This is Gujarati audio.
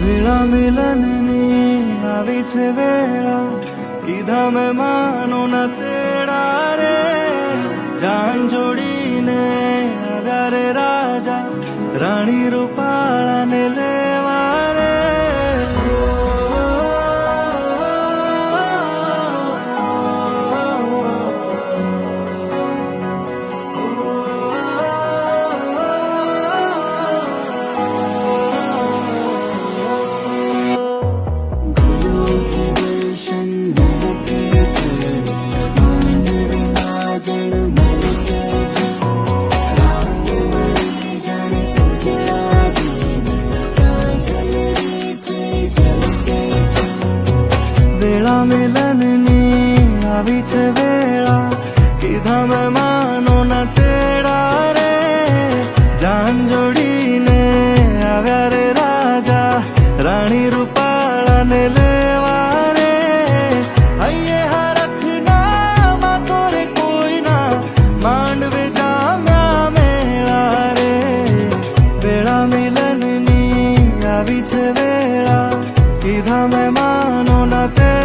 વેળા મિલનની આવી છે વેળા, કીધા મેં માનો ના તેડા રે. જાન જોડીને આવ્યા રે રાજા, રાણી રૂપાળાને લેવા રે. વેળા મિલનની આવી છે વેળા, કીધા મેં માનો ના તેડા રે. જાન જોડીને આવ્યા રે રાજા, રાણી રૂપાળાને લેવા રે. હૈયે હરખના વાતો રે કોઈના, માંડવે જામ્યા મેળા રે. વેળા મિલનની આવી છે વેળા, કીધા મેં માનો ના તેડા